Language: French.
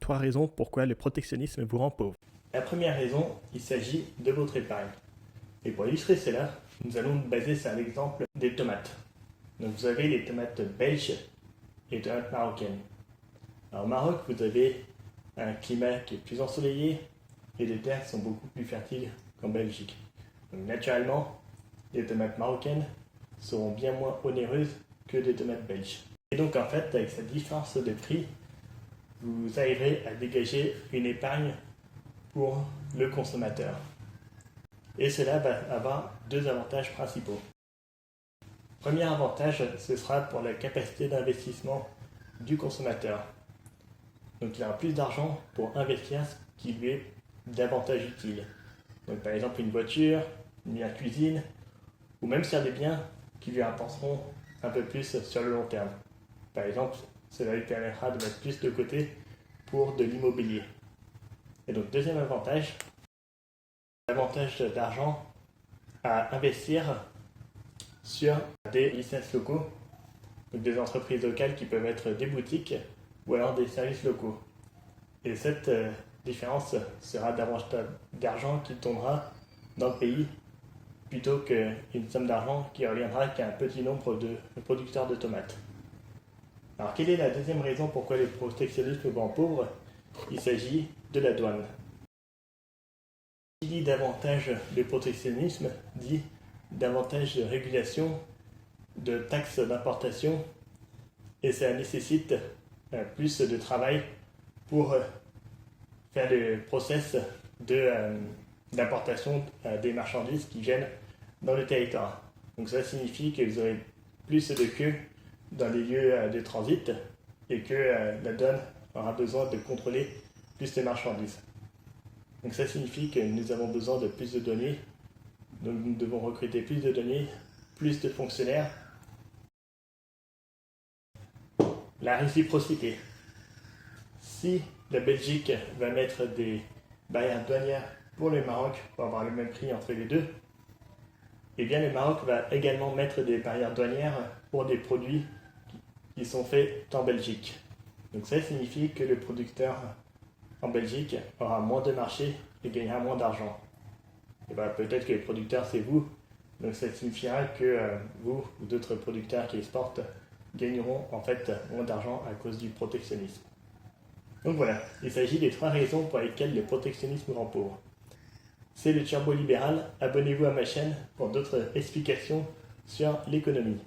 3 raisons pourquoi le protectionnisme vous rend pauvre. La première raison, il s'agit de votre épargne. Et pour illustrer cela, nous allons nous baser sur l'exemple des tomates. Donc vous avez les tomates belges et les tomates marocaines. Alors au Maroc, vous avez un climat qui est plus ensoleillé et les terres sont beaucoup plus fertiles qu'en Belgique. Donc naturellement, les tomates marocaines seront bien moins onéreuses que des tomates belges. Et donc en fait, avec cette différence de prix, vous arriverez à dégager une épargne pour le consommateur. Et cela va avoir deux avantages principaux. Premier avantage, ce sera pour la capacité d'investissement du consommateur. Donc il aura plus d'argent pour investir ce qui lui est davantage utile. Donc par exemple une voiture, une meilleure cuisine, ou même sur des biens qui lui apporteront un peu plus sur le long terme. Par exemple, cela lui permettra de mettre plus de côté pour de l'immobilier. Et donc deuxième avantage, l'avantage d'argent à investir sur des licences locaux, donc des entreprises locales qui peuvent être des boutiques ou alors des services locaux. Et cette différence sera davantage d'argent qui tombera dans le pays plutôt qu'une somme d'argent qui reviendra qu'à un petit nombre de producteurs de tomates. Alors quelle est la deuxième raison pourquoi le protectionnisme rend pauvre? Il s'agit de la douane. Qui dit davantage de protectionnisme dit davantage de régulation, de taxes d'importation, et ça nécessite plus de travail pour faire le process d'importation des marchandises qui viennent dans le territoire. Donc ça signifie que vous aurez plus de queues dans les lieux de transit et que la douane aura besoin de contrôler plus de marchandises. Donc ça signifie que nous avons besoin de plus de données, donc nous devons recruter plus de données, plus de fonctionnaires. La réciprocité. Si la Belgique va mettre des barrières douanières pour le Maroc pour avoir le même prix entre les deux, eh bien le Maroc va également mettre des barrières douanières pour des produits qui sont faits en Belgique. Donc ça signifie que le producteur en Belgique aura moins de marché et gagnera moins d'argent. Et bien peut-être que le producteur c'est vous, donc ça signifiera que vous ou d'autres producteurs qui exportent gagneront en fait moins d'argent à cause du protectionnisme. Donc voilà, il s'agit des 3 raisons pour lesquelles le protectionnisme rend pauvre. C'est le Turbo Libéral, abonnez-vous à ma chaîne pour d'autres explications sur l'économie.